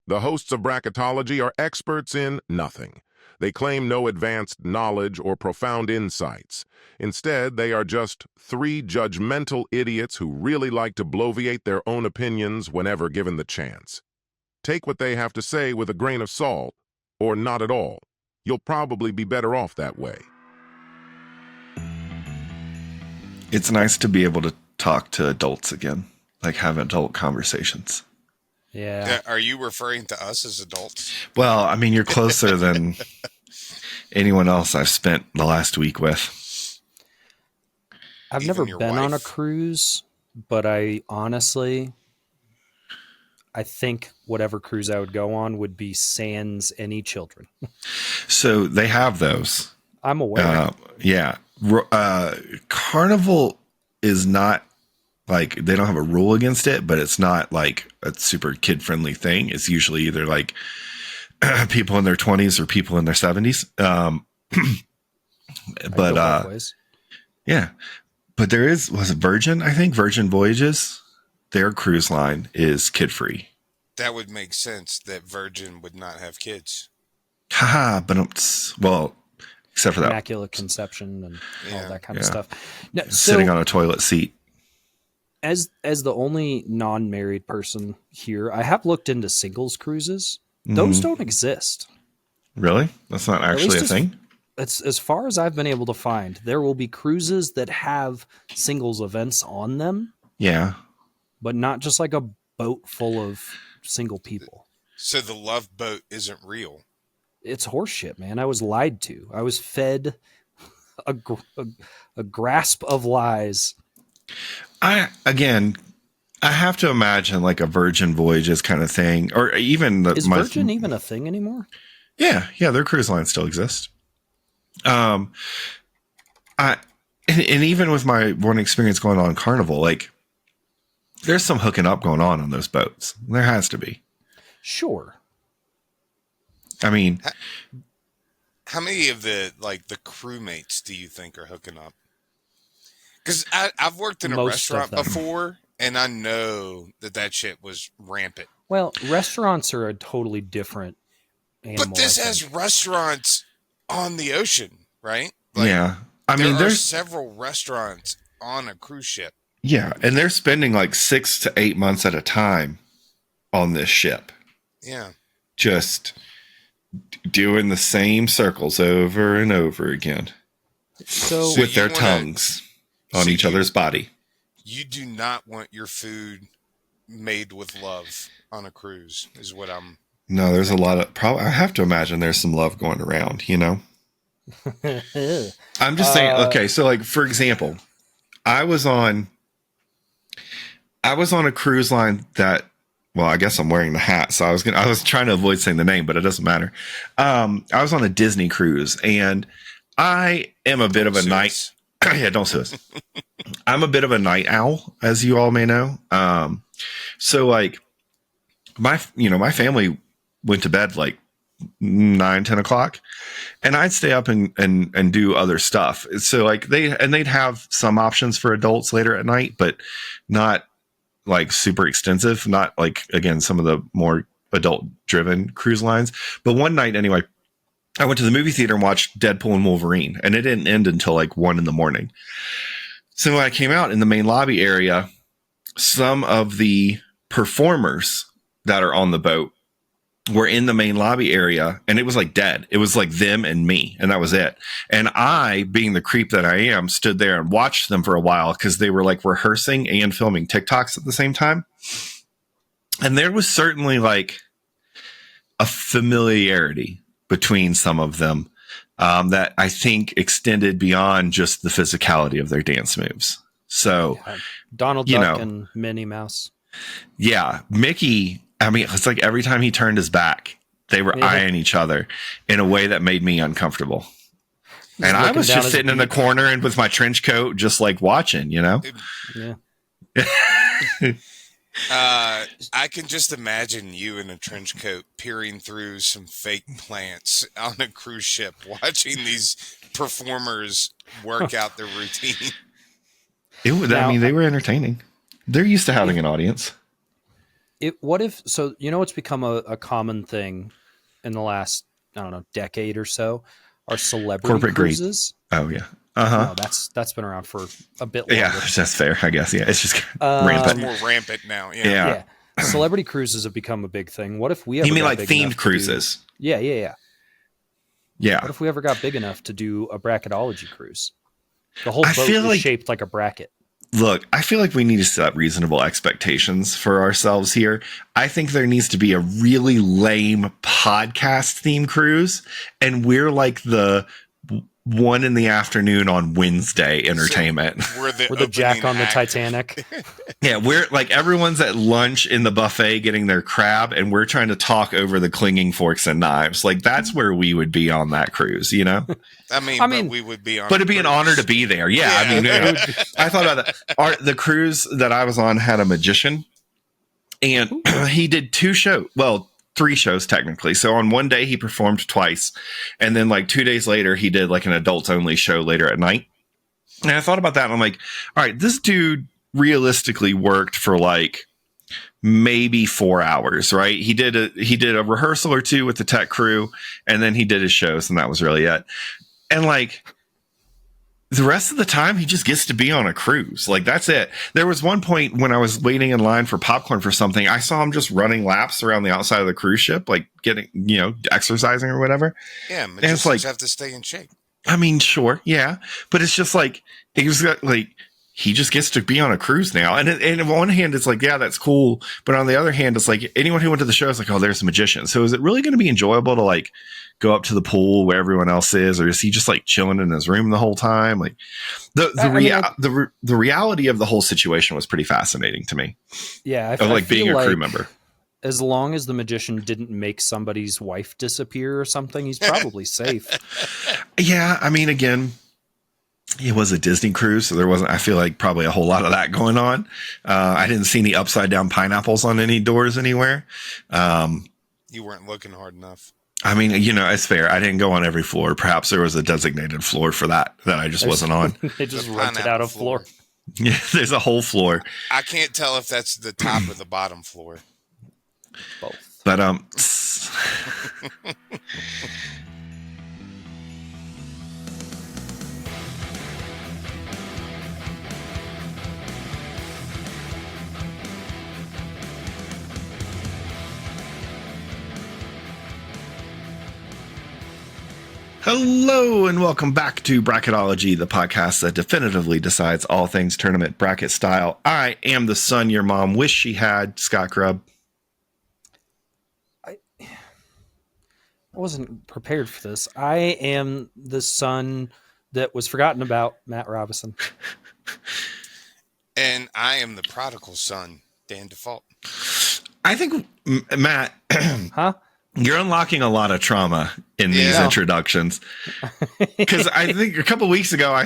The hosts of bracketology are experts in nothing. They claim no advanced knowledge or profound insights. Instead, they are just three judgmental idiots who really like to bloviate their own opinions whenever given the chance. Take what they have to say with a grain of salt, or not at all. You'll probably be better off that way. It's nice to be able to talk to adults again, like have adult conversations. Yeah. Are you referring to us as adults? Well, I mean, you're closer than anyone else I've spent the last week with. I've Even never your been on a wife? cruise, but I think whatever cruise I would go on would be sans any children. So they have those. I'm aware. Yeah. Carnival is not like, they don't have a rule against it, but it's not like a super kid friendly thing. It's usually either like people in their 20s or people in their 70s. Yeah, but was it Virgin? I think Virgin Voyages, their cruise line is kid free. That would make sense that Virgin would not have kids. Haha, but well, except for that Immaculate conception and all that kind of stuff. Now, sitting on a toilet seat. As the only non-married person here, I have looked into singles cruises. Those don't exist. Really? That's not actually a thing? As far as I've been able to find, there will be cruises that have singles events on them. Yeah. But not just like a boat full of single people. So the love boat isn't real. It's horseshit, man. I was lied to. I was fed a grasp of lies. I have to imagine like a Virgin Voyages kind of thing, or even is Virgin even a thing anymore? Yeah, their cruise lines still exist. And even with my one experience going on Carnival, like there's some hooking up going on those boats. There has to be. Sure. I mean, how many of the crewmates do you think are hooking up? Because I've worked in a restaurant before, and I know that shit was rampant. Well, restaurants are a totally different animal. But this has restaurants on the ocean, right? Yeah. I mean, there's several restaurants on a cruise ship. Yeah, and they're spending like 6 to 8 months at a time on this ship. Yeah. Just doing the same circles over and over again. So with their tongues on each other's body. You do not want your food made with love on a cruise, is what I'm... No, there's a lot of... I have to imagine there's some love going around, you know? I'm just saying, okay, so like, for example, I was on a cruise line that, well, I guess I'm wearing the hat, so I was trying to avoid saying the name, but it doesn't matter. I was on a Disney cruise, and I am a bit of a night... Yeah, don't sue us. I'm a bit of a night owl, as you all may know. So like my family went to bed like 9-10 o'clock, and I'd stay up and do other stuff. So like they'd have some options for adults later at night, but not like super extensive. Not like, again, some of the more adult driven cruise lines. But one night anyway, I went to the movie theater and watched Deadpool and Wolverine, and it didn't end until like 1 a.m. So when I came out in the main lobby area, some of the performers that are on the boat were in the main lobby area, and it was like dead. It was like them and me, and that was it. And I, being the creep that I am, stood there and watched them for a while because they were like rehearsing and filming TikToks at the same time. And there was certainly like a familiarity between some of them that I think extended beyond just the physicality of their dance moves. So Donald Duck and Minnie Mouse. Yeah. Mickey, I mean, it's like every time he turned his back, they were eyeing each other in a way that made me uncomfortable. And I was just sitting in the corner and with my trench coat, just like watching, you know? Yeah. I can just imagine you in a trench coat peering through some fake plants on a cruise ship, watching these performers work out their routine. I mean, they were entertaining. They're used to having an audience. What if, so, it's become a common thing in the last, I don't know, decade or so, are celebrity Corporate cruises. Greed. Oh, yeah. Uh-huh. No, that's been around for a bit longer. Yeah, that's fair, I guess. Yeah, it's just It's rampant. more rampant now. Yeah. Celebrity cruises have become a big thing. What if we ever You mean got like big themed enough cruises? Yeah. Yeah. What if we ever got big enough to do a bracketology cruise? The whole I boat feel is like- shaped like a bracket. Look, I feel like we need to set reasonable expectations for ourselves here. I think there needs to be a really lame podcast theme cruise, and we're like the 1 PM on Wednesday entertainment. So we're the Jack on the act. Titanic. Yeah, we're like everyone's at lunch in the buffet getting their crab, and we're trying to talk over the clinging forks and knives. Like that's where we would be on that cruise, you know? I mean, we would be on. But it'd be an honor to be there. Yeah, I mean, I thought about that. The cruise that I was on had a magician, and he did 2 shows. Well, 3 shows technically. So on one day he performed twice, and then like 2 days later he did like an adults only show later at night. And I thought about that, and I'm like, all right, this dude realistically worked for like maybe 4 hours, right? He did a rehearsal or 2 with the tech crew, and then he did his shows, and that was really it. And like the rest of the time, he just gets to be on a cruise. Like that's it. There was one point when I was waiting in line for popcorn for something, I saw him just running laps around the outside of the cruise ship, like getting, exercising or whatever. Yeah, magicians like, have to stay in shape. I mean, sure, yeah, but it's just like he just gets to be on a cruise now. And on one hand, it's like, yeah, that's cool. But on the other hand, it's like anyone who went to the show is like, oh, there's a magician. So is it really going to be enjoyable to like go up to the pool where everyone else is, or is he just like chilling in his room the whole time? Like the reality of the whole situation was pretty fascinating to me. Yeah, of like being a crew member. As long as the magician didn't make somebody's wife disappear or something, he's probably safe. Yeah, I mean, again, it was a Disney cruise, so there wasn't, I feel like, probably a whole lot of that going on. I didn't see any upside down pineapples on any doors anywhere. You weren't looking hard enough. I mean, it's fair. I didn't go on every floor. Perhaps there was a designated floor for that I just wasn't on. They just rented out a floor. Yeah, there's a whole floor. I can't tell if that's the top or the bottom floor. Both. But hello and welcome back to Bracketology, the podcast that definitively decides all things tournament bracket style. I am the son your mom wished she had, Scott Grubb. I wasn't prepared for this. I am the son that was forgotten about, Matt Robison. And I am the prodigal son, Dan Default. I think, Matt, Huh? you're unlocking a lot of trauma in these introductions. Because I think a couple weeks ago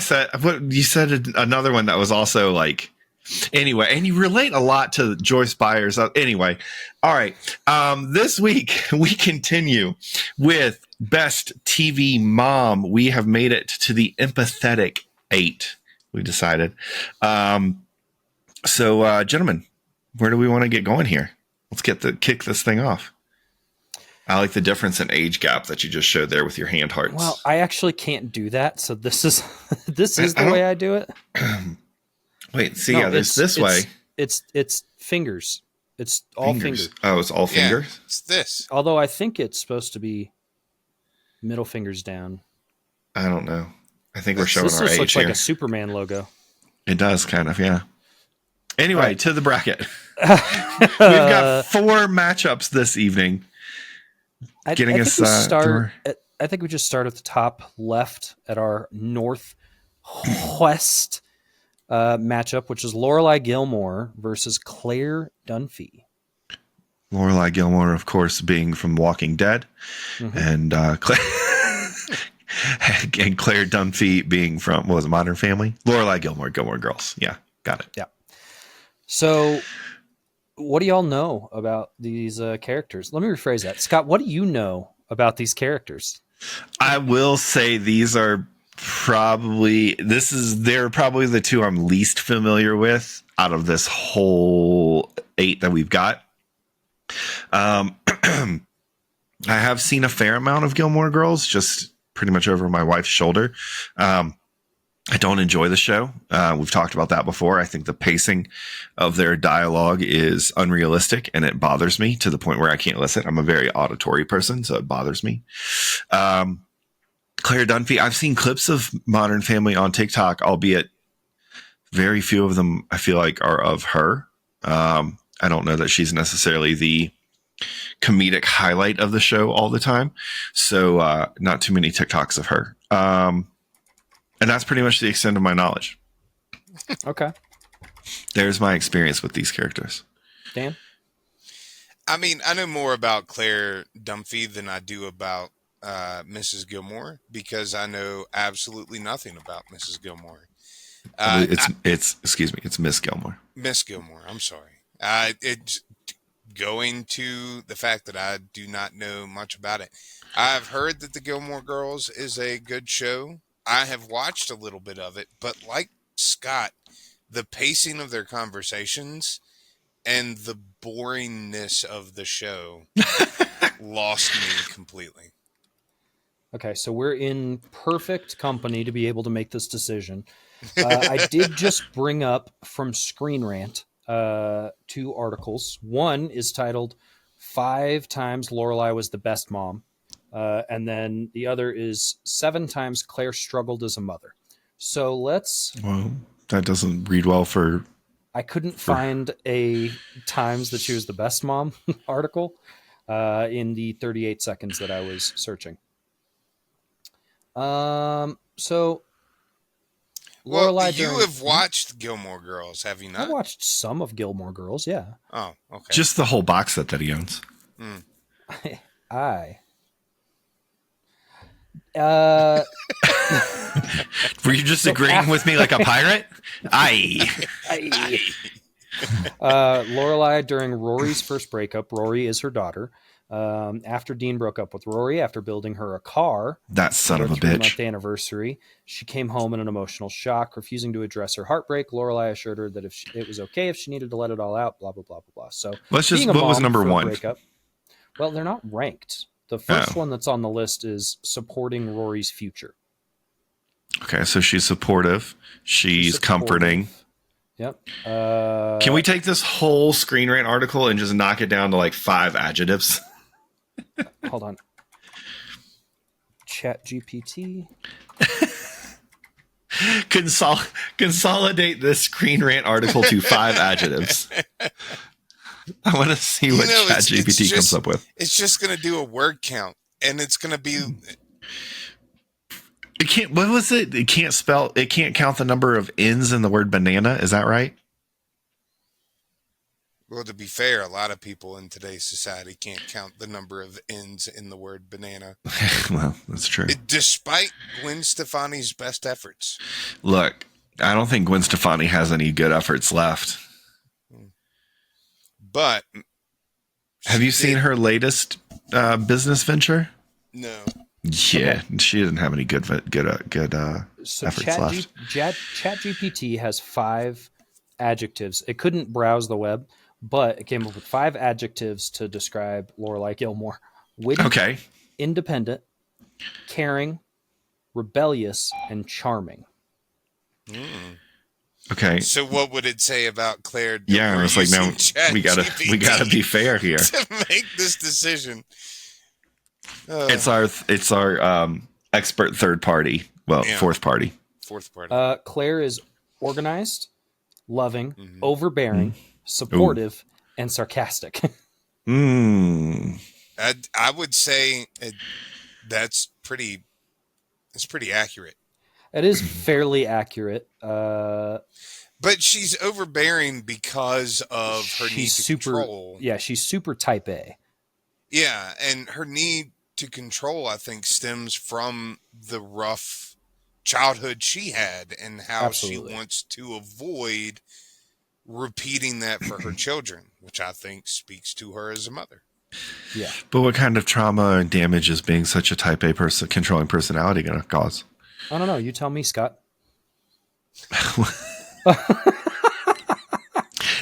you said another one that was also like, anyway, and you relate a lot to Joyce Byers. Anyway, all right. This week we continue with Best TV Mom. We have made it to the empathetic 8. We decided. So, gentlemen, where do we want to get going here? Let's kick this thing off. I like the difference in age gap that you just showed there with your hand hearts. Well, I actually can't do that, so this is the way I do it. Wait, see, there's this way. It's fingers. It's all fingers. Oh, it's all fingers? Yeah, it's this. Although I think it's supposed to be middle fingers down. I don't know. I think we're showing this our age looks here. like a Superman logo. It does, kind of, yeah. Anyway, right. To the bracket. We've got 4 matchups this evening. I think we just start at the top left at our northwest matchup, which is Lorelai Gilmore versus Claire Dunphy. Lorelai Gilmore, of course, being from Walking Dead, and Claire Dunphy being from Modern Family. Lorelai Gilmore, Gilmore Girls. Yeah, got it. Yeah. So, what do y'all know about these characters? Let me rephrase that. Scott, what do you know about these characters? I will say they're probably the 2 I'm least familiar with out of this whole 8 that we've got. Um, I have seen a fair amount of Gilmore Girls, just pretty much over my wife's shoulder. I don't enjoy the show. We've talked about that before. I think the pacing of their dialogue is unrealistic, and it bothers me to the point where I can't listen. I'm a very auditory person, so it bothers me. Claire Dunphy, I've seen clips of Modern Family on TikTok, albeit very few of them I feel like are of her. I don't know that she's necessarily the comedic highlight of the show all the time. So not too many TikToks of her. And that's pretty much the extent of my knowledge. Okay. There's my experience with these characters. Dan? I mean, I know more about Claire Dunphy than I do about Mrs. Gilmore, because I know absolutely nothing about Mrs. Gilmore. It's Miss Gilmore. Miss Gilmore, I'm sorry. It's going to the fact that I do not know much about it. I've heard that the Gilmore Girls is a good show. I have watched a little bit of it, but like Scott, the pacing of their conversations and the boringness of the show lost me completely. Okay, so we're in perfect company to be able to make this decision. I did just bring up from Screen Rant 2 articles. One is titled 5 Times Lorelai Was the Best Mom. And then the other is 7 times Claire struggled as a mother. So let's... Well, that doesn't read well for... I couldn't find a times that she was the best mom article in the 38 seconds that I was searching. So... Well, you have watched Gilmore Girls, have you not? I watched some of Gilmore Girls, yeah. Oh, okay. Just the whole box set that he owns. Were you just agreeing with me like a pirate? Lorelai, during Rory's first breakup, Rory is her daughter. After Dean broke up with Rory, after building her a car, that son of a bitch, 3-month anniversary, she came home in an emotional shock, refusing to address her heartbreak. Lorelai assured her that it was okay if she needed to let it all out. Blah blah blah blah blah. So let's just. What was number one? Breakup, well, they're not ranked. The first one that's on the list is supporting Rory's future. Okay, so she's supportive. She's comforting. Yep. Can we take this whole Screen Rant article and just knock it down to like 5 adjectives? Hold on. Chat GPT. Consolidate this Screen Rant article to 5 adjectives. I want to see what ChatGPT comes up with. It's just going to do a word count, and it's going to be. It can't. What was it? It can't spell. It can't count the number of N's in the word banana. Is that right? Well, to be fair, a lot of people in today's society can't count the number of N's in the word banana. Well, that's true. Despite Gwen Stefani's best efforts. Look, I don't think Gwen Stefani has any good efforts left. But have you seen her latest business venture? No. Yeah, okay. She doesn't have any good efforts left. ChatGPT has 5 adjectives. It couldn't browse the web, but it came up with 5 adjectives to describe Lorelai Gilmore: witty, independent, caring, rebellious, and charming. Okay. So what would it say about Claire? Yeah, it's like, now we gotta be fair here to make this decision. It's our expert third party. Well, fourth party. Claire is organized, loving, overbearing, supportive, and sarcastic. I would say that's pretty. It's pretty accurate. It is fairly accurate. But she's overbearing because of her need to control. Yeah, she's super type A. Yeah, and her need to control, I think, stems from the rough childhood she had and how she wants to avoid repeating that for her children, which I think speaks to her as a mother. Yeah. But what kind of trauma and damage is being such a type A controlling personality going to cause? I don't know. You tell me, Scott.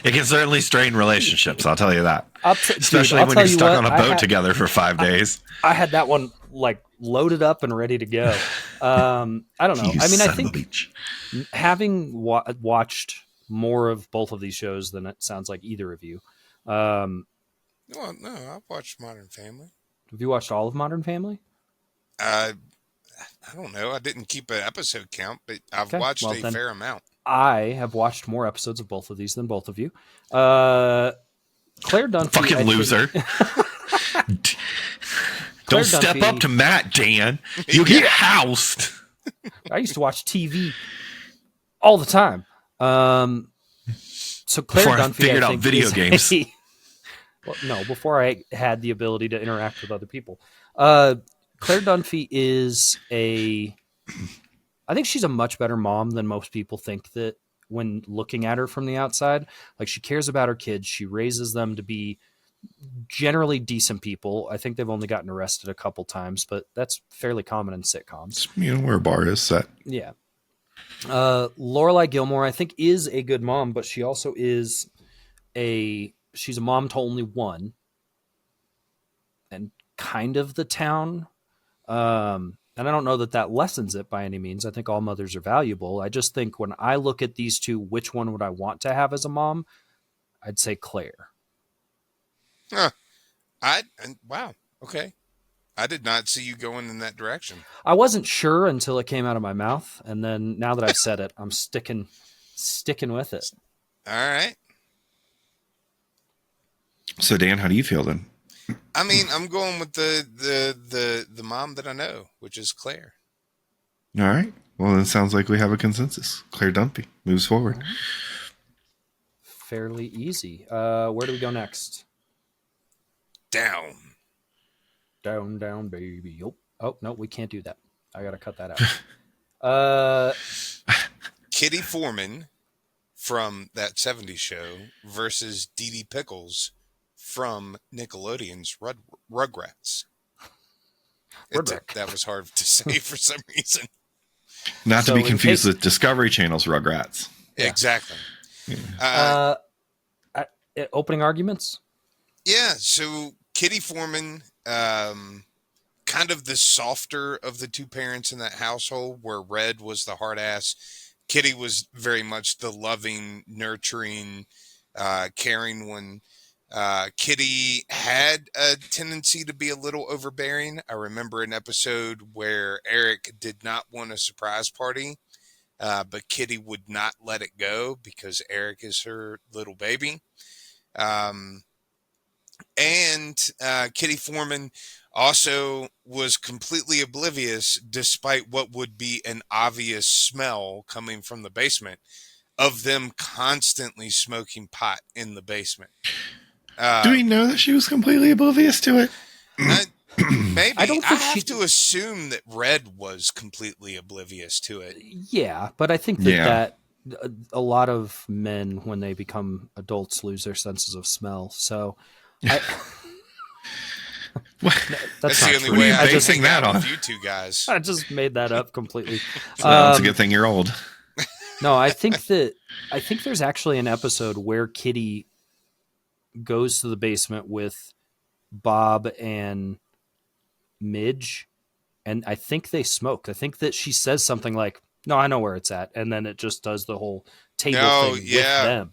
It can certainly strain relationships. I'll tell you that. Especially I'll when tell you're you stuck what, on a boat together for 5 days. I had that one like loaded up and ready to go. I don't know. You I mean, I son of a think bitch. having watched more of both of these shows than it sounds like either of you. Well, no, I've watched Modern Family. Have you watched all of Modern Family? I don't know. I didn't keep an episode count, but I've watched a fair amount. I have watched more episodes of both of these than both of you. Claire Dunphy. Fucking loser. Don't step up to Matt, Dan. You get housed. I used to watch TV all the time. So Claire Before Dunphy, I figured out video games. Well, no, before I had the ability to interact with other people. Claire Dunphy is I think she's a much better mom than most people think that when looking at her from the outside. Like, she cares about her kids. She raises them to be generally decent people. I think they've only gotten arrested a couple times, but that's fairly common in sitcoms. You know where a bar is set. Yeah. Lorelai Gilmore, I think, is a good mom, but she also is she's a mom to only one and kind of the town. And I don't know that lessens it by any means. I think all mothers are valuable. I just think when I look at these two, which one would I want to have as a mom? I'd say Claire. Huh. Wow. Okay. I did not see you going in that direction. I wasn't sure until it came out of my mouth, and then now that I've said it, I'm sticking with it. All right. So Dan, how do you feel then? I mean, I'm going with the mom that I know, which is Claire. All right. Well, it sounds like we have a consensus. Claire Dunphy moves forward. Fairly easy. Where do we go next? Down. Down, baby. Oh, no, we can't do that. I got to cut that out. Kitty Foreman from that 70s show versus Dee Dee Pickles from Nickelodeon's Rugrats. That was hard to say for some reason. Not to be confused with Discovery Channel's Rugrats. Yeah. Exactly. Opening arguments? Yeah, so Kitty Foreman, kind of the softer of the two parents in that household, where Red was the hard ass. Kitty was very much the loving, nurturing, caring one. Kitty had a tendency to be a little overbearing. I remember an episode where Eric did not want a surprise party, but Kitty would not let it go because Eric is her little baby. And Kitty Foreman also was completely oblivious, despite what would be an obvious smell coming from the basement, of them constantly smoking pot in the basement. Do we know that she was completely oblivious to it? Maybe. I have to assume that Red was completely oblivious to it. Yeah, but I think that a lot of men, when they become adults, lose their senses of smell. So that's the only way I just hang out with you two guys. I just made that up completely. It's a good thing you're old. No, I think there's actually an episode where Kitty goes to the basement with Bob and Midge, and I think they smoke. I think that she says something like, "No, I know where it's at," and then it just does the whole table thing with them.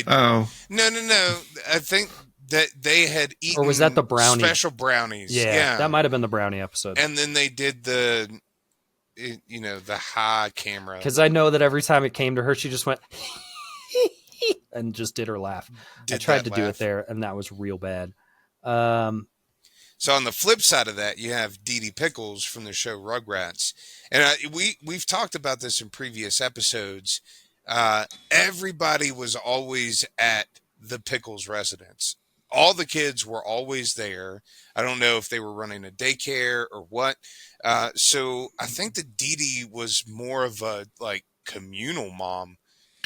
No. I think that they had eaten, or was that the brownie? Special brownies. Yeah, that might have been the brownie episode. And then they did the high camera. Because I know that every time it came to her, she just went and just did her laugh. I tried to do it there, and that was real bad. So on the flip side of that, you have Dee Dee Pickles from the show Rugrats. And we've talked about this in previous episodes. Everybody was always at the Pickles residence. All the kids were always there. I don't know if they were running a daycare or what. So I think that Dee Dee was more of a communal mom.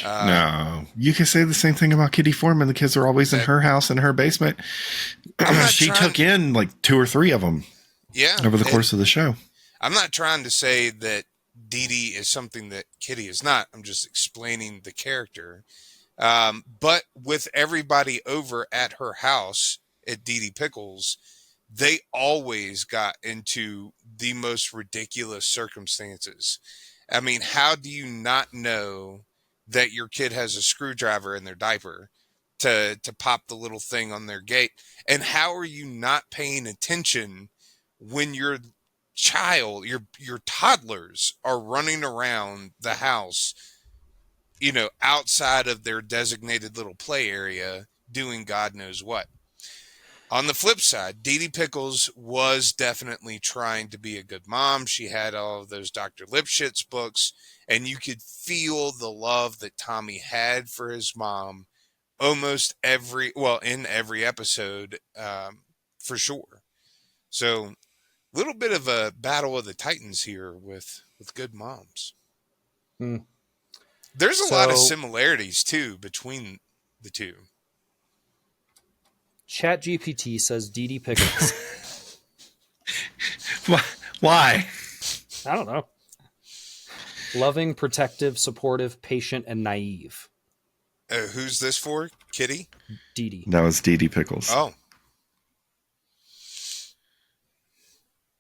No, you can say the same thing about Kitty Foreman. The kids are always in her house in her basement. She took in 2 or 3 of them. Yeah, over the course of the show. I'm not trying to say that Dee Dee is something that Kitty is not. I'm just explaining the character. But with everybody over at her house at Dee Dee Pickles, they always got into the most ridiculous circumstances. I mean, how do you not know that your kid has a screwdriver in their diaper to pop the little thing on their gate? And how are you not paying attention when your child, your toddlers are running around the house, outside of their designated little play area doing God knows what? On the flip side, Dee Dee Pickles was definitely trying to be a good mom. She had all of those Dr. Lipschitz books, and you could feel the love that Tommy had for his mom in every episode, for sure. So, little bit of a battle of the titans here with good moms. Hmm. There's a lot of similarities, too, between the two. ChatGPT says Dee Dee Pickles. Why? I don't know. Loving, protective, supportive, patient, and naive. Who's this for? Kitty? Dee Dee. That was Dee Dee Pickles. Oh.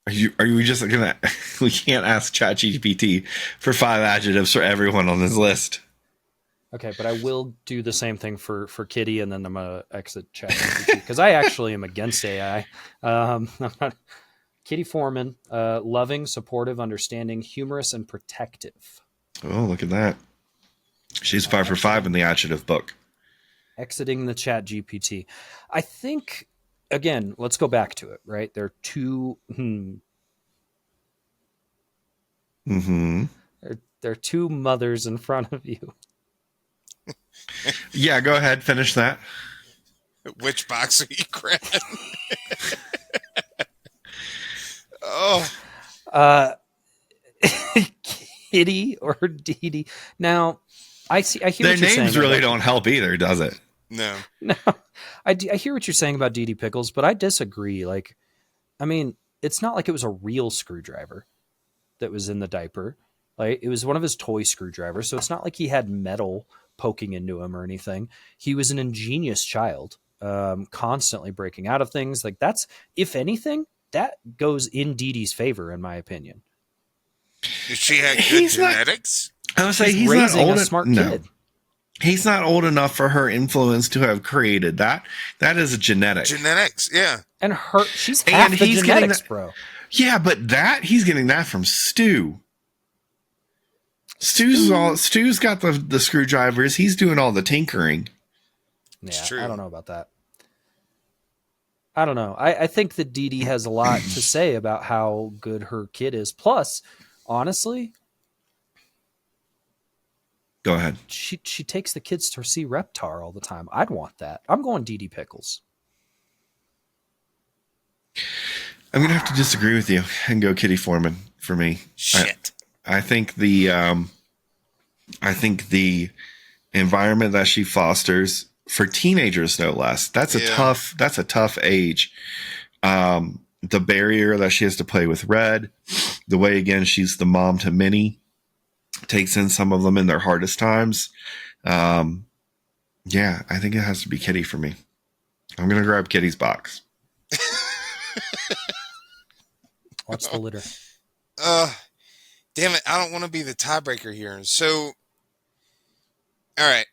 Are you just gonna? We can't ask ChatGPT for 5 adjectives for everyone on this list. Okay, but I will do the same thing for Kitty, and then I'm gonna exit ChatGPT because I actually am against AI. Kitty Foreman, loving, supportive, understanding, humorous, and protective. Oh, look at that! She's 5 for 5 in the adjective book. Exiting the ChatGPT. I think again. Let's go back to it. Right, there are two. There are two mothers in front of you. Yeah, go ahead. Finish that. Which box are you grabbing? Oh. Kitty or Dee Dee. Now, I hear their what you're saying. Their names really don't help either, does it? No. I hear what you're saying about Dee Dee Pickles, but I disagree. Like, I mean, it's not like it was a real screwdriver that was in the diaper. Like, it was one of his toy screwdrivers, so it's not like he had metal poking into him or anything. He was an ingenious child, constantly breaking out of things. Like, that's, if anything, that goes in Dee Dee's favor, in my opinion. She had good genetics. I would say he's raising not old a smart kid. He's not old enough for her influence to have created that. That is a genetics, yeah. And she's half the genetics, bro. Yeah, but he's getting that from Stu. Stu's got the screwdrivers. He's doing all the tinkering. Yeah, I don't know about that. I don't know. I think that Dee Dee has a lot to say about how good her kid is. Plus, honestly, go ahead. She takes the kids to see Reptar all the time. I'd want that. I'm going Dee Dee Pickles. I'm gonna have to disagree with you and go Kitty Foreman for me. Shit. I think the environment that she fosters for teenagers, no less. That's a tough age. The barrier that she has to play with Red, the way again she's the mom to many, takes in some of them in their hardest times. I think it has to be Kitty for me. I'm gonna grab Kitty's box. What's the litter? Damn it! I don't want to be the tiebreaker here. So, all right.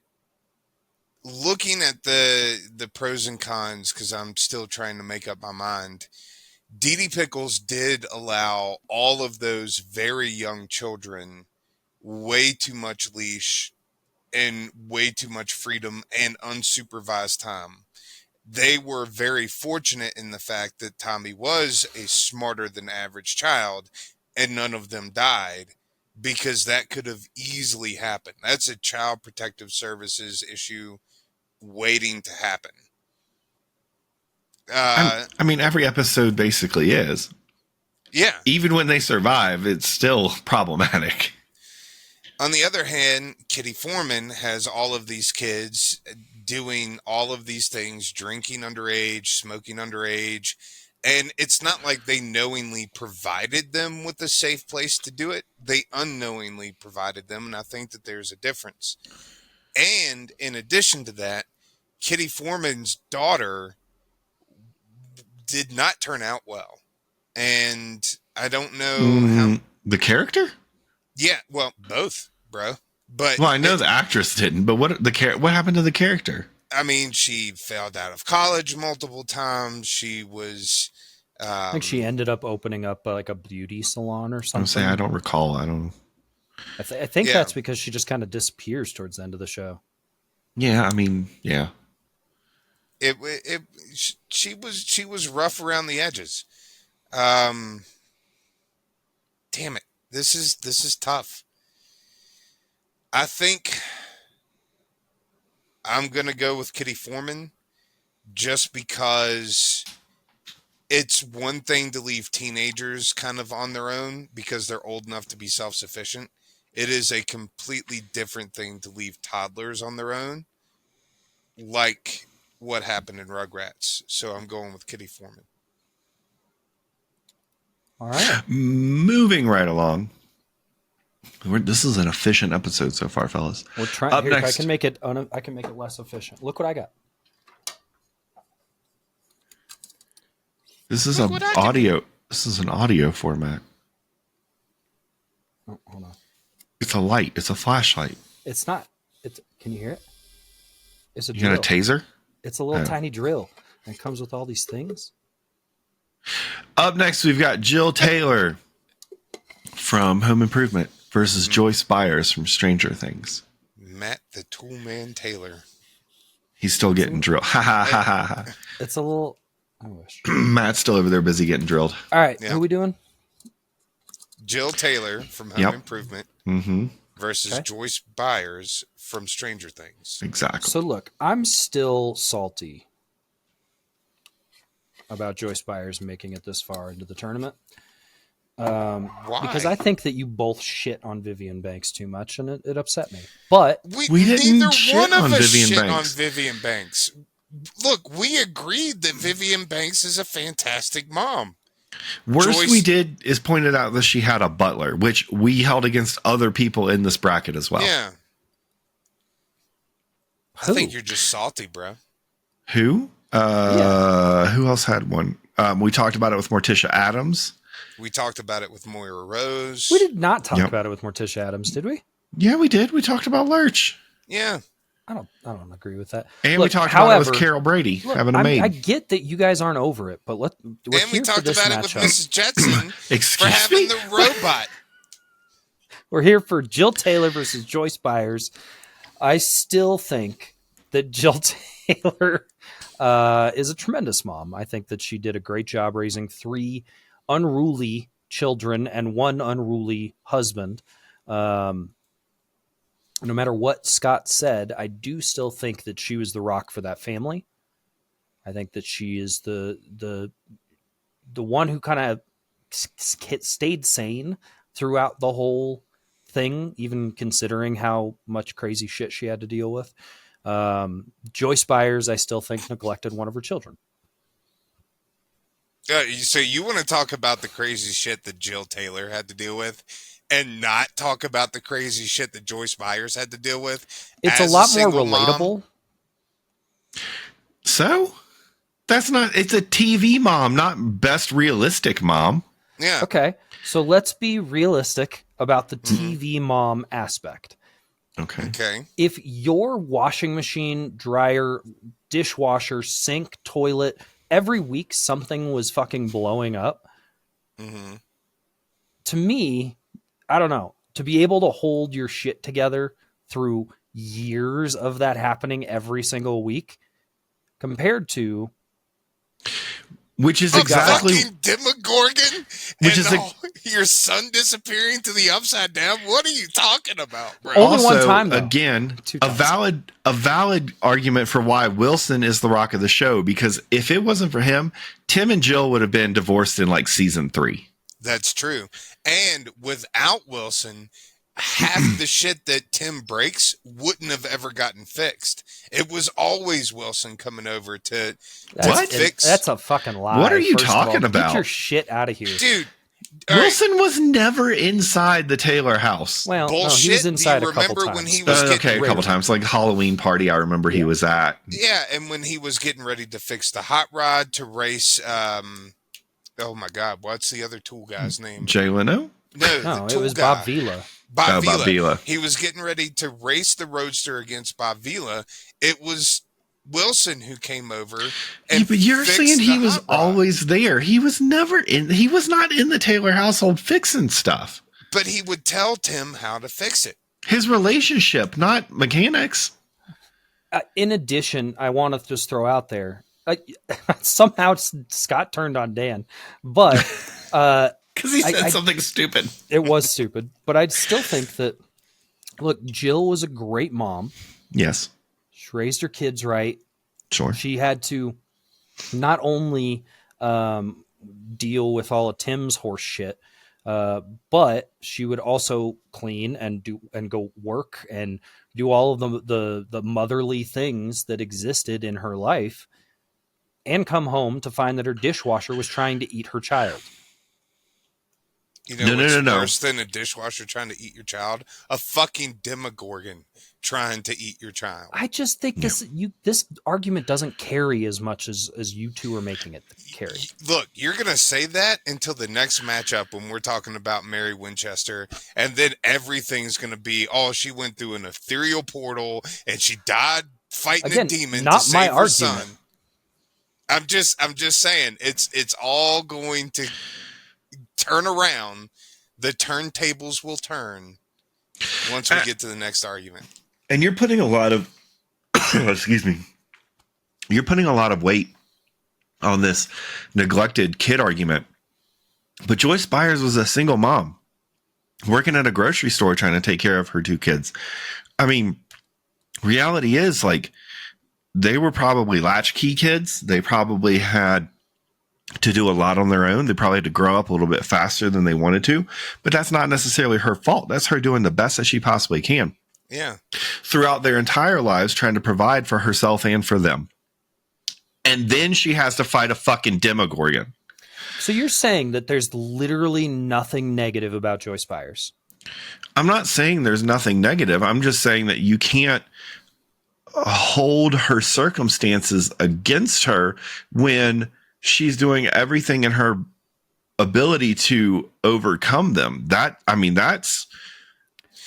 Looking at the pros and cons, because I'm still trying to make up my mind. Dee Dee Pickles did allow all of those very young children way too much leash and way too much freedom and unsupervised time. They were very fortunate in the fact that Tommy was a smarter than average child and none of them died, because that could have easily happened. That's a child protective services issue waiting to happen. I mean, every episode basically is. Yeah. Even when they survive, it's still problematic. On the other hand, Kitty Foreman has all of these kids doing all of these things, drinking underage, smoking underage, and it's not like they knowingly provided them with a safe place to do it. They unknowingly provided them, and I think that there's a difference. And in addition to that, Kitty Foreman's daughter did not turn out well. And I don't know how... The character? Yeah, well, both, bro. But well, I know the actress didn't, but what happened to the character? I mean, she failed out of college multiple times. She was... I think she ended up opening up like a beauty salon or something. I'm saying I don't recall. I think that's because she just kind of disappears towards the end of the show. Yeah, I mean, yeah. She was rough around the edges. Damn it. This is tough. I think I'm going to go with Kitty Foreman just because it's one thing to leave teenagers kind of on their own because they're old enough to be self-sufficient. It is a completely different thing to leave toddlers on their own, like what happened in Rugrats. So I'm going with Kitty Foreman. All right. Moving right along. This is an efficient episode so far, fellas. We're trying. Up Here, next. I can make it less efficient. Look what I got. This is an audio. This is an audio format. Oh, hold on. It's a light. It's a flashlight. It's not. Can you hear it? It's a You drill. got a taser? It's a little tiny drill. And it comes with all these things. Up next, we've got Jill Taylor from Home Improvement versus Joyce Byers from Stranger Things. Matt the Toolman Taylor. He's still getting drilled. Ha ha ha ha. It's a little... I wish. Matt's still over there busy getting drilled. All right. Who are we doing? Jill Taylor from Home Improvement versus Joyce Byers from Stranger Things. Exactly. So look, I'm still salty about Joyce Byers making it this far into the tournament. Why? Because I think that you both shit on Vivian Banks too much, and it upset me. But we didn't neither shit one of on us Vivian shit Banks. on Vivian Banks. Look, we agreed that Vivian Banks is a fantastic mom. Worst Joyce, we did is pointed out that she had a butler, which we held against other people in this bracket as well. Yeah. I think you're just salty, bro. Who? Who else had one? We talked about it with Morticia Adams. We talked about it with Moira Rose. we did not talk about it with Morticia Adams, did we? Yeah, we did. We talked about Lurch. Yeah. I don't agree with that. And we talked about it with Carol Brady having a maid. I get that you guys aren't over it, but we're and here we talked for this about it matchup. with Mrs. Jetson Excuse for having me? the robot. We're here for Jill Taylor versus Joyce Byers. I still think that Jill Taylor is a tremendous mom. I think that she did a great job raising 3 unruly children and 1 unruly husband. No matter what Scott said, I do still think that she was the rock for that family. I think that she is the one who kind of stayed sane throughout the whole thing, even considering how much crazy shit she had to deal with. Joyce Byers, I still think, neglected one of her children. So you want to talk about the crazy shit that Jill Taylor had to deal with and not talk about the crazy shit that Joyce Byers had to deal with? It's a lot more relatable. Mom? So? That's not... It's a TV mom, not best realistic mom. Yeah. Okay. So let's be realistic about the TV mom aspect. Okay. If your washing machine, dryer, dishwasher, sink, toilet, every week something was fucking blowing up, to me, I don't know, to be able to hold your shit together through years of that happening every single week compared to... Which is exactly... fucking Demogorgon your son disappearing to the upside down? What are you talking about, bro? Only also, one time, though. Again, 2 a times. valid argument for why Wilson is the rock of the show, because if it wasn't for him, Tim and Jill would have been divorced in like season 3. That's true. And without Wilson, half the shit that Tim breaks wouldn't have ever gotten fixed. It was always Wilson coming over to fix. That's a fucking lie. What are you first of all. talking about? Get your shit out of here. Dude, Wilson was never inside the Taylor house. Well, bullshit. No, he was inside Do you a couple remember times. when he was a couple times, like Halloween party. I remember he was at. Yeah, and when he was getting ready to fix the hot rod to race. Oh my God, what's the other tool guy's name? Jay Leno? No, it was guy. Bob Vila. Bob Vila. Bob Vila. He was getting ready to race the Roadster against Bob Vila. It was Wilson who came over. And but you're saying he was hot rod. always there. He was never in. He was not in the Taylor household fixing stuff. But he would tell Tim how to fix it. His relationship, not mechanics. In addition, I want to just throw out there, somehow Scott turned on Dan, but Because he said something stupid. It was stupid, but I'd still think that, look, Jill was a great mom. Yes. She raised her kids right. Sure. She had to not only deal with all of Tim's horse shit, but she would also clean and go work and do all of the motherly things that existed in her life, and come home to find that her dishwasher was trying to eat her child. You know what's worse than a dishwasher trying to eat your child? A fucking Demogorgon trying to eat your child. I just think this argument doesn't carry as much as you two are making it carry. Look, you're going to say that until the next matchup when we're talking about Mary Winchester, and then everything's going to be, oh, she went through an ethereal portal and she died fighting a demon to save her son. I'm just saying it's all going to turn around. The turntables will turn once we get to the next argument. And you're putting a lot of excuse me. You're putting a lot of weight on this neglected kid argument. But Joyce Byers was a single mom working at a grocery store trying to take care of her two kids. I mean, reality is, like, they were probably latchkey kids. They probably had to do a lot on their own. They probably had to grow up a little bit faster than they wanted to, but that's not necessarily her fault. That's her doing the best that she possibly can. Yeah. Throughout their entire lives, trying to provide for herself and for them. And then she has to fight a fucking Demogorgon. So you're saying that there's literally nothing negative about Joyce Byers? I'm not saying there's nothing negative. I'm just saying that you can't hold her circumstances against her when she's doing everything in her ability to overcome them. That's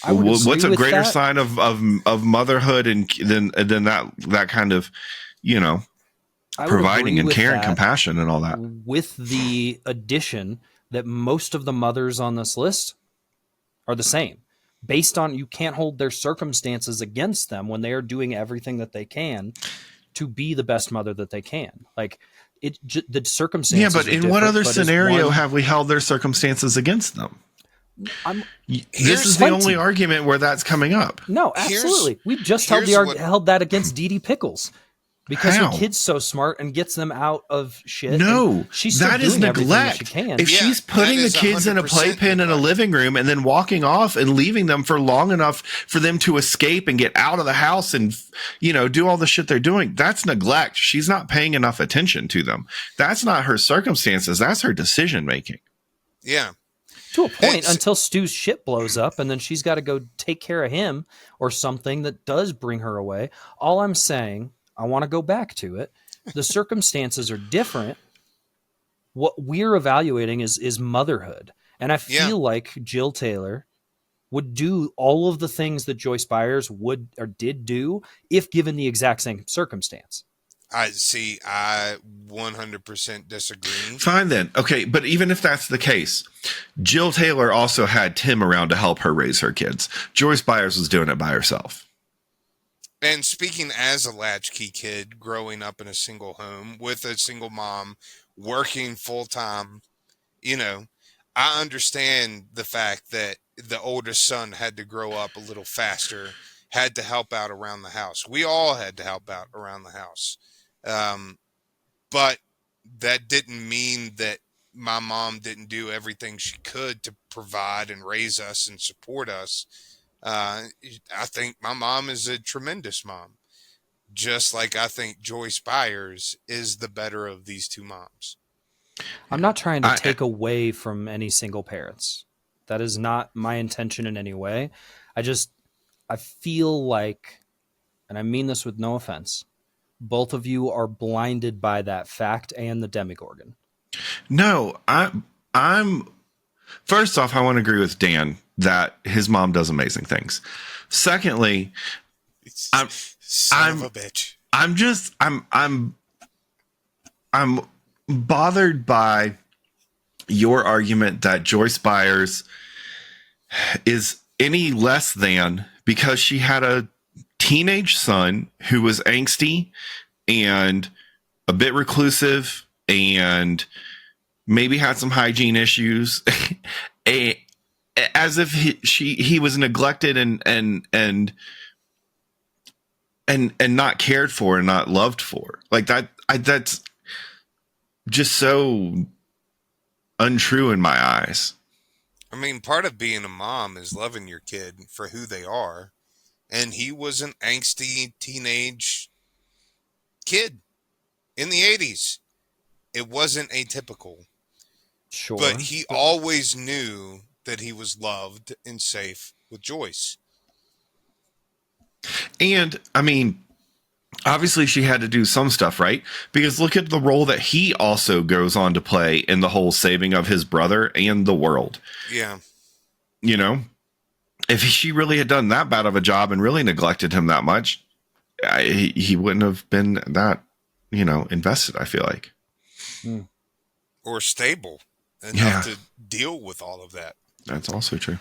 what's a greater sign of motherhood and than that kind of, providing and care and compassion and all that. With the addition that most of the mothers on this list are the same. Based on, you can't hold their circumstances against them when they are doing everything that they can to be the best mother that they can. Like, the circumstances. Yeah, but in what other scenario have we held their circumstances against them? This is the only argument where that's coming up. No, absolutely. We just held that against Dee Dee Pickles. Because her kid's so smart and gets them out of shit. No, she's that is neglect. She can. If she's putting the kids in a playpen in a living room and then walking off and leaving them for long enough for them to escape and get out of the house and, do all the shit they're doing, that's neglect. She's not paying enough attention to them. That's not her circumstances. That's her decision making. Yeah. To a point, until Stu's shit blows up and then she's got to go take care of him or something that does bring her away. All I'm saying, I want to go back to it. The circumstances are different. What we're evaluating is motherhood. And I feel like Jill Taylor would do all of the things that Joyce Byers would or did do if given the exact same circumstance. I 100% disagree. Fine then. Okay, but even if that's the case, Jill Taylor also had Tim around to help her raise her kids. Joyce Byers was doing it by herself. And speaking as a latchkey kid, growing up in a single home with a single mom, working full time, I understand the fact that the oldest son had to grow up a little faster, had to help out around the house. We all had to help out around the house. But that didn't mean that my mom didn't do everything she could to provide and raise us and support us. I think my mom is a tremendous mom, just like I think Joyce Byers is the better of these two moms. I'm not trying to take away from any single parents. That is not my intention in any way. I feel like, and I mean this with no offense, both of you are blinded by that fact and the Demogorgon. No, I'm first off, I want to agree with Dan that his mom does amazing things. Secondly, Son of a bitch. I'm bothered by your argument that Joyce Byers is any less than because she had a teenage son who was angsty and a bit reclusive and maybe had some hygiene issues, as if he was neglected and not cared for and not loved for. Like that. That's just so untrue in my eyes. I mean, part of being a mom is loving your kid for who they are. And he was an angsty teenage kid in the 80s. It wasn't atypical. Sure. But he always knew that he was loved and safe with Joyce. And, I mean, obviously she had to do some stuff, right? Because look at the role that he also goes on to play in the whole saving of his brother and the world. Yeah. You know, if she really had done that bad of a job and really neglected him that much, he wouldn't have been that, invested, I feel like. Or stable enough to deal with all of that. That's also true.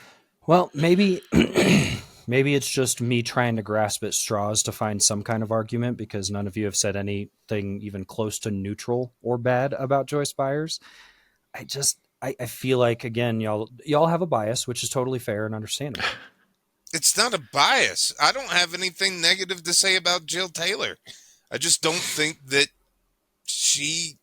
Well, maybe it's just me trying to grasp at straws to find some kind of argument, because none of you have said anything even close to neutral or bad about Joyce Byers. I feel like, again, y'all have a bias, which is totally fair and understandable. It's not a bias. I don't have anything negative to say about Jill Taylor. I just don't think that she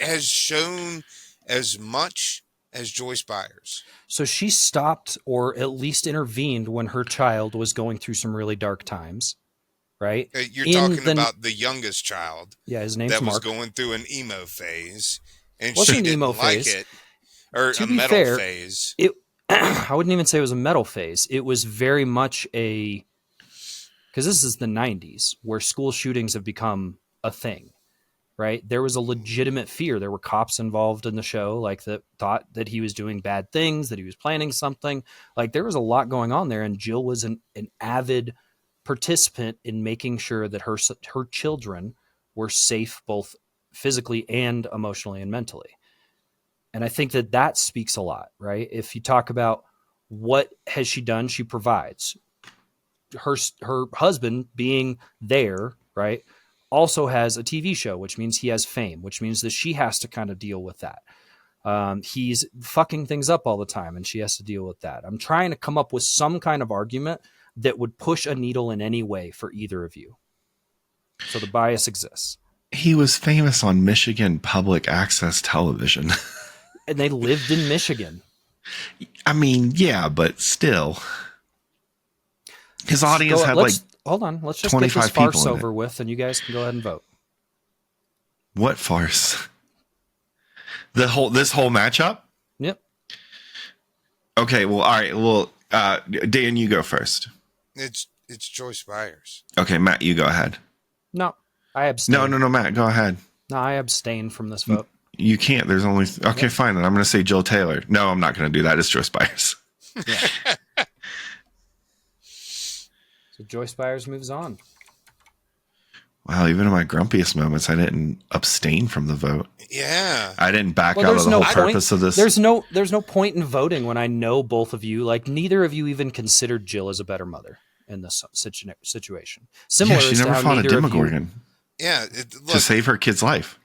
has shown as much as Joyce Byers. So she stopped, or at least intervened, when her child was going through some really dark times, right? You're talking about the youngest child. Yeah, his name's Mark. That was going through an emo phase, and she didn't like it. Or a metal phase. I wouldn't even say it was a metal phase. It was very much because this is the 90s, where school shootings have become a thing, right? There was a legitimate fear. There were cops involved in the show, like, that thought that he was doing bad things, that he was planning something. Like, there was a lot going on there, and Jill was an avid participant in making sure that her children were safe, both physically and emotionally and mentally. And I think that speaks a lot, right? If you talk about what has she done, she provides. Her husband being there, right, also has a TV show, which means he has fame, which means that she has to kind of deal with that. He's fucking things up all the time, and she has to deal with that. I'm trying to come up with some kind of argument that would push a needle in any way for either of you. So the bias exists. He was famous on Michigan public access television. And they lived in Michigan. I mean, yeah, but still. His audience had hold on. Let's just get this farce over with, and you guys can go ahead and vote. What farce? This whole matchup? Yep. Okay, well, all right. Well, Dan, you go first. It's Joyce Byers. Okay, Matt, you go ahead. No, I abstain. No, Matt, go ahead. No, I abstain from this vote. You can't. There's only... Okay, fine. Then I'm going to say Jill Taylor. No, I'm not going to do that. It's Joyce Byers. Yeah. So Joyce Byers moves on. Wow, even in my grumpiest moments, I didn't abstain from the vote. Yeah. I didn't back out of the whole purpose of this. There's no point in voting when I know both of you, like, neither of you even considered Jill as a better mother in this situation. Similar, she never fought a Demogorgon. Yeah. To save her kid's life.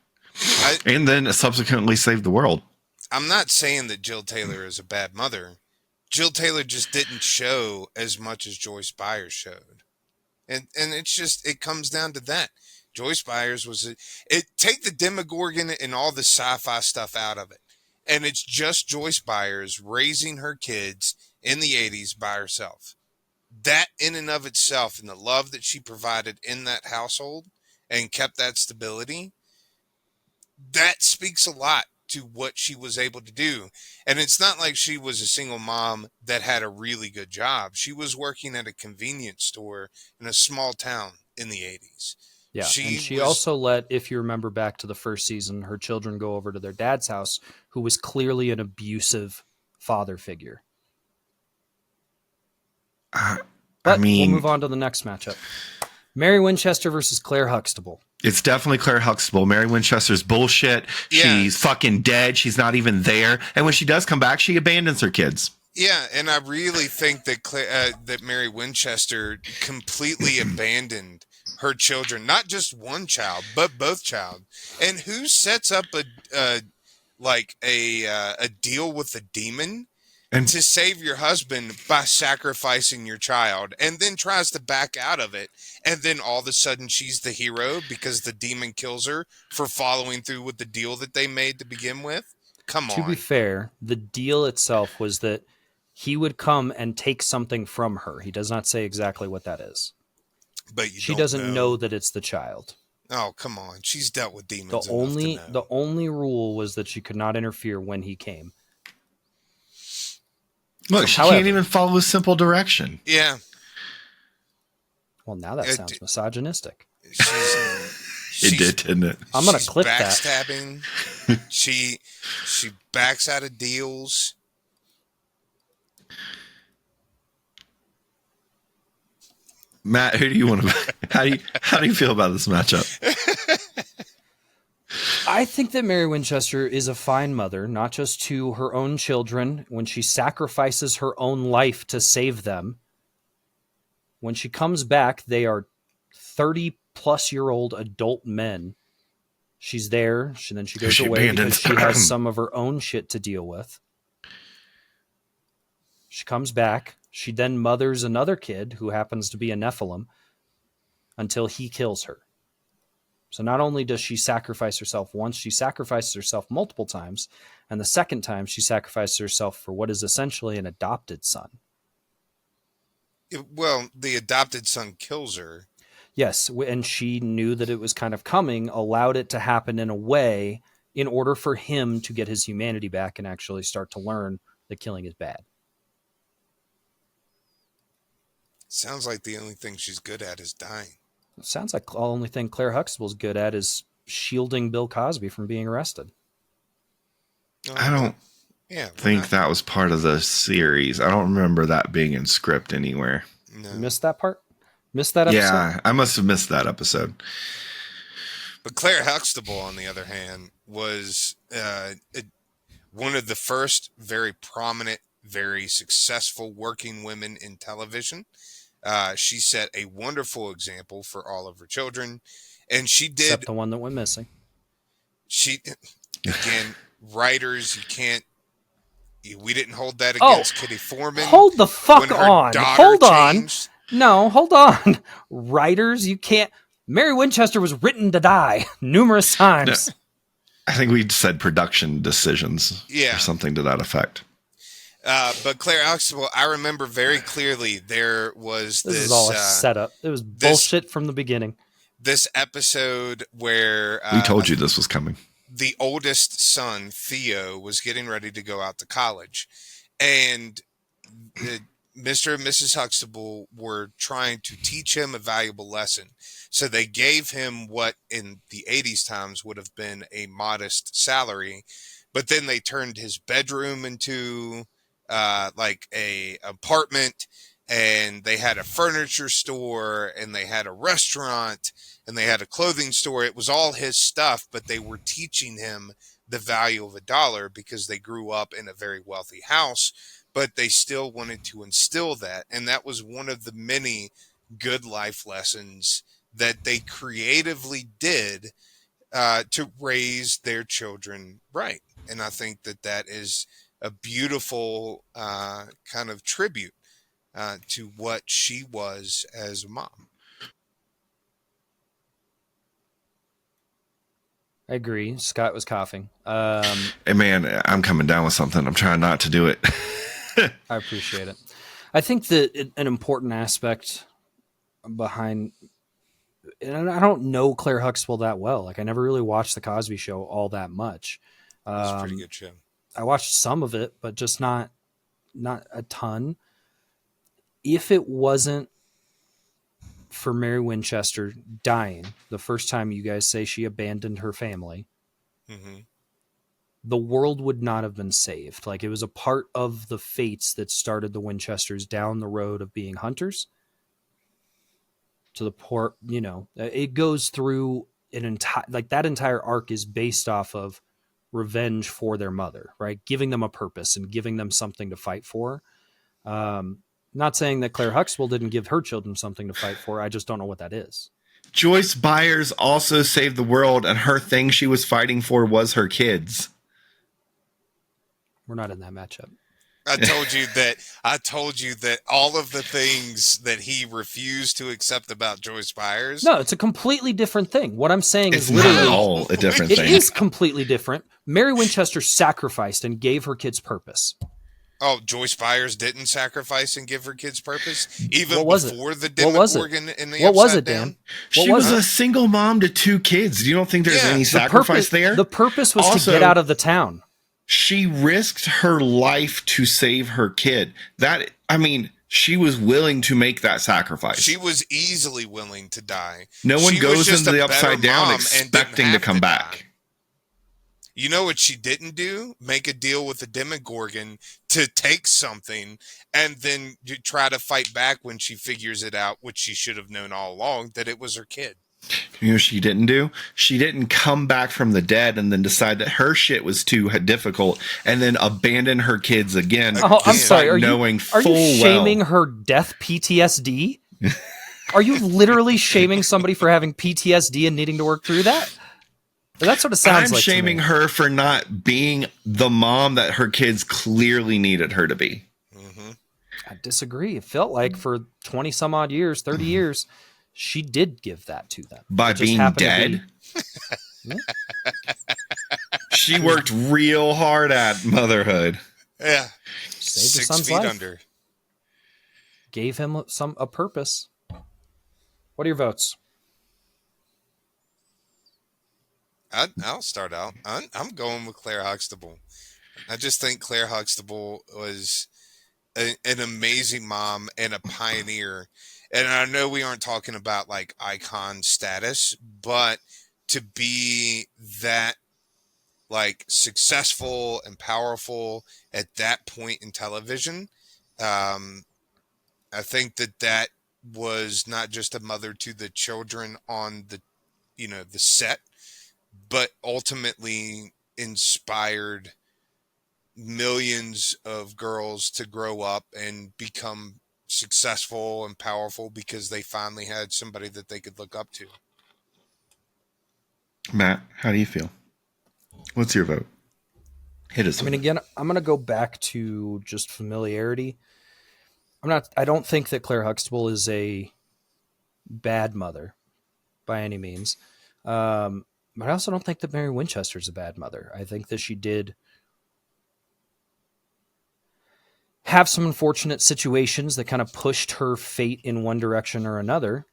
And then subsequently saved the world. I'm not saying that Jill Taylor is a bad mother. Jill Taylor just didn't show as much as Joyce Byers showed. And it's just, it comes down to that. Joyce Byers take the Demogorgon and all the sci-fi stuff out of it. And it's just Joyce Byers raising her kids in the 80s by herself. That in and of itself, and the love that she provided in that household and kept that stability, that speaks a lot to what she was able to do. And it's not like she was a single mom that had a really good job. She was working at a convenience store in a small town in the 80s. Yeah, and she also let, if you remember back to the first season, her children go over to their dad's house, who was clearly an abusive father figure. But we'll move on to the next matchup. Mary Winchester versus Claire Huxtable. It's definitely Claire Huxtable. Mary Winchester's bullshit. Yeah. She's fucking dead. She's not even there. And when she does come back, she abandons her kids. Yeah, and I really think that that Mary Winchester completely abandoned her children, not just one child, but both child. And who sets up a deal with the demon to save your husband by sacrificing your child, and then tries to back out of it, and then all of a sudden she's the hero because the demon kills her for following through with the deal that they made to begin with? Come on. To be fair, the deal itself was that he would come and take something from her. He does not say exactly what that is. But she doesn't know that it's the child. Oh, come on. She's dealt with demons. The only rule was that she could not interfere when he came. Look, she can't even follow a simple direction. Yeah. Well, now that sounds misogynistic. It did, didn't it? I'm going to clip backstabbing. She backs out of deals. Matt, who do you want to? How do you feel about this matchup? I think that Mary Winchester is a fine mother, not just to her own children, when she sacrifices her own life to save them. When she comes back, they are 30-plus-year-old adult men. She's there. Then she goes away because she has some of her own shit to deal with. She comes back. She then mothers another kid who happens to be a Nephilim until he kills her. So not only does she sacrifice herself once, she sacrifices herself multiple times. And the second time, she sacrifices herself for what is essentially an adopted son. Well, the adopted son kills her. Yes, and she knew that it was kind of coming, allowed it to happen in a way in order for him to get his humanity back and actually start to learn that killing is bad. Sounds like the only thing she's good at is dying. It sounds like the only thing Claire Huxtable's good at is shielding Bill Cosby from being arrested. I don't think that was part of the series. I don't remember that being in script anywhere. No. You missed that part? Missed that episode? Yeah, I must have missed that episode. But Claire Huxtable, on the other hand, was one of the first very prominent, very successful working women in television. She set a wonderful example for all of her children, and she did. Except the one that went missing. She, again, writers, you can't. We didn't hold that against Kitty Foreman. Hold the fuck on. Hold changed. On. No, hold on. Writers, you can't. Mary Winchester was written to die numerous times. No, I think we said production decisions. Yeah. Or something to that effect. But Claire Huxtable, I remember very clearly there was this. This is all a setup. It was bullshit from the beginning. This episode where we told you this was coming. The oldest son, Theo, was getting ready to go out to college, and Mr. and Mrs. Huxtable were trying to teach him a valuable lesson. So they gave him what in the 80s times would have been a modest salary, but then they turned his bedroom into like a apartment, and they had a furniture store, and they had a restaurant, and they had a clothing store. It was all his stuff, but they were teaching him the value of $1 because they grew up in a very wealthy house, but they still wanted to instill that. And that was one of the many good life lessons that they creatively did to raise their children right. And I think that that is a beautiful kind of tribute to what she was as a mom. I agree. Scott was coughing. Hey man, I'm coming down with something. I'm trying not to do it. I appreciate it. I think that an important aspect behind, and I don't know Claire Huxtable that well. Like I never really watched the Cosby Show all that much. That's a pretty good show. I watched some of it, but just not a ton. If it wasn't for Mary Winchester dying the first time you guys say she abandoned her family, the world would not have been saved. Like, it was a part of the fates that started the Winchesters down the road of being hunters to the port. You know, it goes through an entire, like, that entire arc is based off of revenge for their mother, right? Giving them a purpose and giving them something to fight for. Not saying that Claire Huxtable didn't give her children something to fight for. I just don't know what that is. Joyce Byers also saved the world, and her thing she was fighting for was her kids. We're not in that matchup. I told you that all of the things that he refused to accept about Joyce Byers. No, it's a completely different thing. What I'm saying It's is literally not all a different thing. It is completely different. Mary Winchester sacrificed and gave her kids purpose. Oh, Joyce Byers didn't sacrifice and give her kids purpose? Even before the Demogorgon in the What was Upside it, Dan? Down? She was a single mom to 2 kids. You don't think there's any sacrifice there? The purpose was Also, to get out of the town. She risked her life to save her kid. She was willing to make that sacrifice. She was easily willing to die. No one She goes was just into a the better Upside Down mom and expecting didn't to have come die. back. You know what she didn't do? Make a deal with the Demogorgon to take something and then try to fight back when she figures it out, which she should have known all along, that it was her kid. You know what she didn't do? She didn't come back from the dead and then decide that her shit was too difficult and then abandon her kids again. Oh, I'm sorry. Are you shaming her death PTSD? Are you literally shaming somebody for having PTSD and needing to work through that? That's what it sounds like. I'm shaming her for not being the mom that her kids clearly needed her to be. I disagree. It felt like for 20 some odd years, 30 years, she did give that to them. By being dead? She worked real hard at motherhood. Yeah. Saved 6 his son's feet life. under. Gave him a purpose. What are your votes? I'll start out. I'm going with Claire Huxtable. I just think Claire Huxtable was an amazing mom and a pioneer. And I know we aren't talking about like icon status, but to be that like successful and powerful at that point in television, I think that was not just a mother to the children on the set, but ultimately inspired millions of girls to grow up and become successful and powerful because they finally had somebody that they could look up to. Matt, how do you feel? What's your vote? Hit us. Again, I'm going to go back to just familiarity. I don't think that Claire Huxtable is a bad mother by any means. But I also don't think that Mary Winchester is a bad mother. I think that she did have some unfortunate situations that kind of pushed her fate in one direction or another.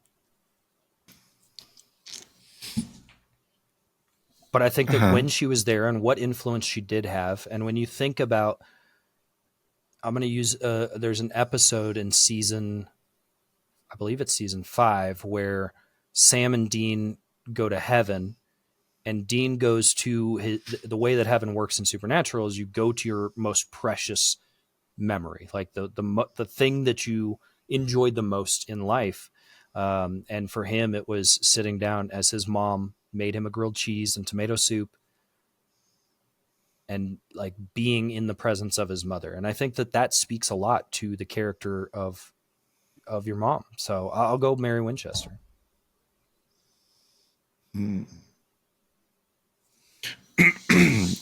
But I think that when she was there and what influence she did have, and when you think about, I'm going to use, there's an episode in I believe it's season 5, where Sam and Dean go to heaven, and Dean goes to the way that heaven works in Supernatural is you go to your most precious memory, like the thing that you enjoyed the most in life. And for him, it was sitting down as his mom made him a grilled cheese and tomato soup and like being in the presence of his mother. And I think that speaks a lot to the character of your mom. So I'll go Mary Winchester.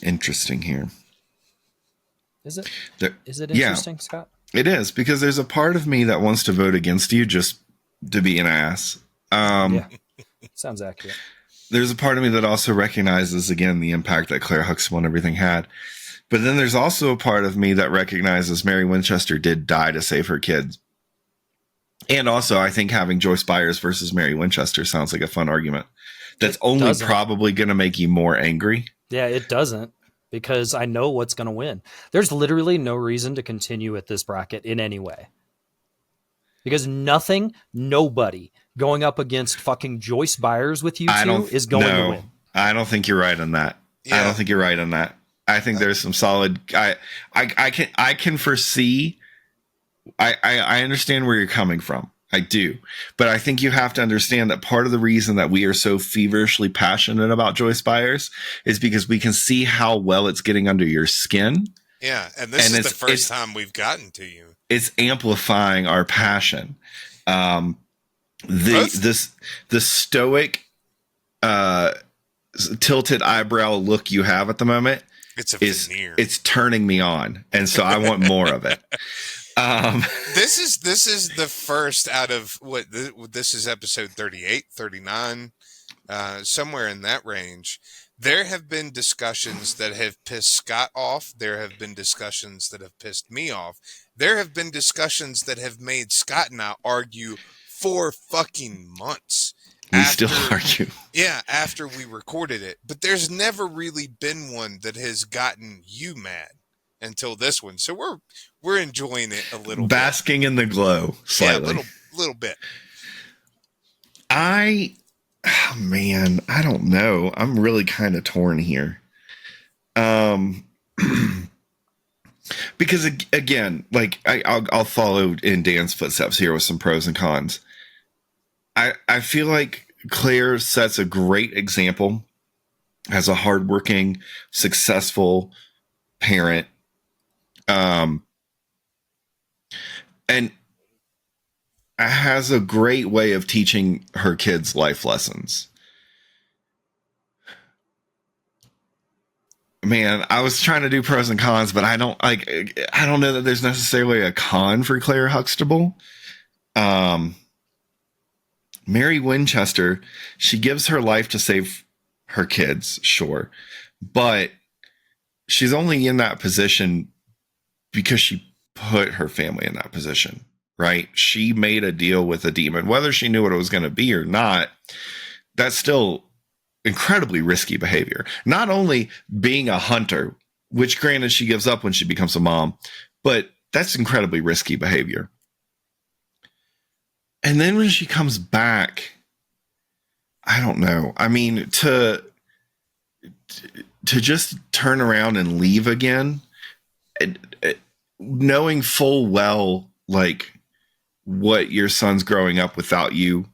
Interesting here. Is it? Is it interesting, Scott? It is, because there's a part of me that wants to vote against you just to be an ass. Yeah, sounds accurate. There's a part of me that also recognizes, again, the impact that Claire Huxtable and everything had. But then there's also a part of me that recognizes Mary Winchester did die to save her kids. And also, I think having Joyce Byers versus Mary Winchester sounds like a fun argument. That's only probably going to make you more angry. Yeah, it doesn't. because I know what's going to win. There's literally no reason to continue at this bracket in any way. Because nobody going up against fucking Joyce Byers with you two is going to win. I don't think you're right on that. Yeah. I don't think you're right on that. I think there's some solid. I can foresee. I understand where you're coming from. I do, but I think you have to understand that part of the reason that we are so feverishly passionate about Joyce Byers is because we can see how well it's getting under your skin. Yeah, and this is the first time we've gotten to you. It's amplifying our passion. The stoic, tilted eyebrow look you have at the moment. It's a veneer. It's turning me on, and so I want more of it. This is the first out of what this is episode 38, 39, somewhere in that range. There have been discussions that have pissed Scott off. There have been discussions that have pissed me off. There have been discussions that have made Scott and I argue for fucking months. We still argue. Yeah, after we recorded it. But there's never really been one that has gotten you mad until this one. So we're enjoying it a little basking in the glow slightly. Yeah, a little bit. I don't know. I'm really kind of torn here. Because again, like I'll follow in Dan's footsteps here with some pros and cons. I feel like Claire sets a great example as a hardworking, successful parent. And has a great way of teaching her kids life lessons. Man, I was trying to do pros and cons, but I don't know that there's necessarily a con for Claire Huxtable. Mary Winchester, she gives her life to save her kids, sure, but she's only in that position because she put her family in that position, right? She made a deal with a demon, whether she knew what it was going to be or not. That's still incredibly risky behavior. Not only being a hunter, which granted she gives up when she becomes a mom, but that's incredibly risky behavior. And then when she comes back, I don't know. I mean, to just turn around and leave again, knowing full well, like, what your sons growing up without you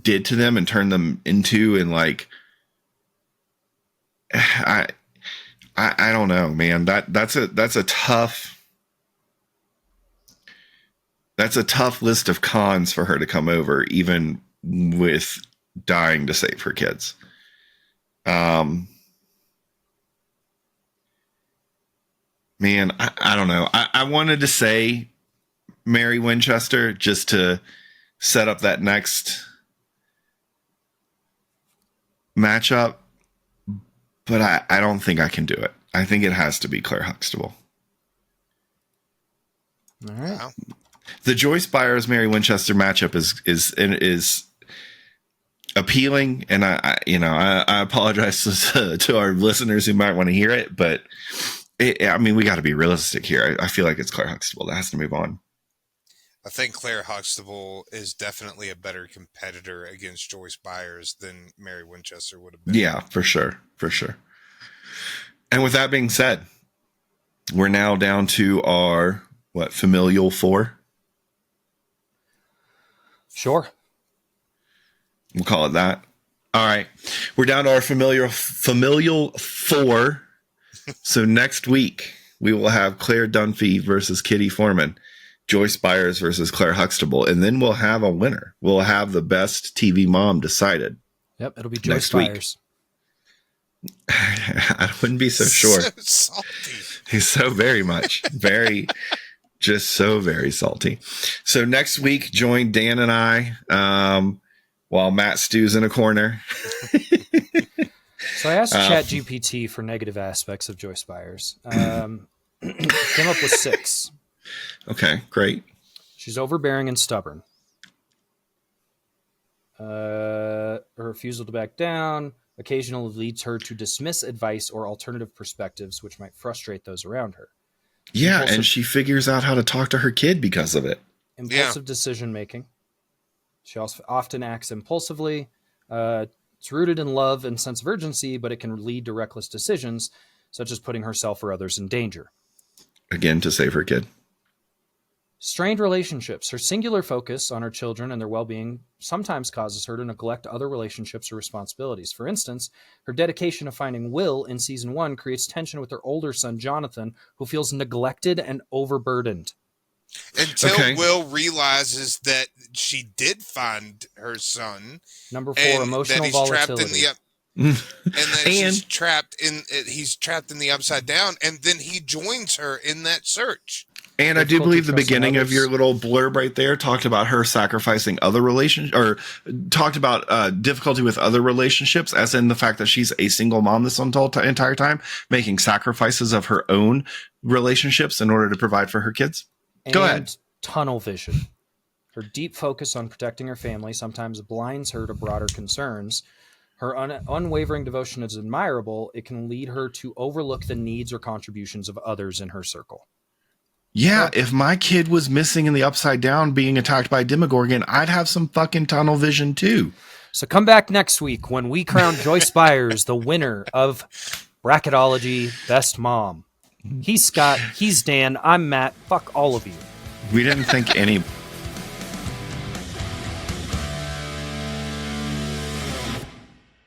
did to them and turned them into, and like, I don't know, man. That's a tough list of cons for her to come over, even with dying to save her kids. Man, I don't know. I wanted to say Mary Winchester just to set up that next matchup, but I don't think I can do it. I think it has to be Claire Huxtable. All right. Wow. The Joyce Byers Mary Winchester matchup is appealing, and I apologize to our listeners who might want to hear it, but I mean, we got to be realistic here. I feel like it's Claire Huxtable that has to move on. I think Claire Huxtable is definitely a better competitor against Joyce Byers than Mary Winchester would have been. Yeah, for sure. And with that being said, we're now down to our familial 4. Sure. We'll call it that. All right. We're down to our familial 4. So next week, we will have Claire Dunphy versus Kitty Foreman, Joyce Byers versus Claire Huxtable, and then we'll have a winner. We'll have the best TV mom decided. Yep, it'll be Joyce Byers. I wouldn't be so sure. So salty. He's so very salty. So next week, join Dan and I while Matt stews in a corner. So I asked ChatGPT for negative aspects of Joyce Byers. Came up with 6. Okay, great. She's overbearing and stubborn. Her refusal to back down, occasionally leads her to dismiss advice or alternative perspectives, which might frustrate those around her. Yeah, and she figures out how to talk to her kid because of it. Impulsive decision-making. She also often acts impulsively. It's rooted in love and sense of urgency, but it can lead to reckless decisions, such as putting herself or others in danger. Again, to save her kid. Strained relationships. Her singular focus on her children and their well-being sometimes causes her to neglect other relationships or responsibilities. For instance, her dedication to finding Will in season 1 creates tension with her older son, Jonathan, who feels neglected and overburdened. Until Will realizes that she did find her son. Number 4, emotional volatility. And that he's trapped in the upside down, and then he joins her in that search. And I do believe the beginning of your little blurb right there talked about her sacrificing other relationships, or talked about difficulty with other relationships, as in the fact that she's a single mom this entire time, making sacrifices of her own relationships in order to provide for her kids. Go ahead. Tunnel vision. Her deep focus on protecting her family sometimes blinds her to broader concerns. Her unwavering devotion is admirable. It can lead her to overlook the needs or contributions of others in her circle. Yeah, if my kid was missing in the Upside Down being attacked by Demogorgon, I'd have some fucking tunnel vision too. So come back next week when we crown Joyce Byers the winner of Bracketology Best Mom. He's Scott, he's Dan, I'm Matt. Fuck all of you. We didn't think any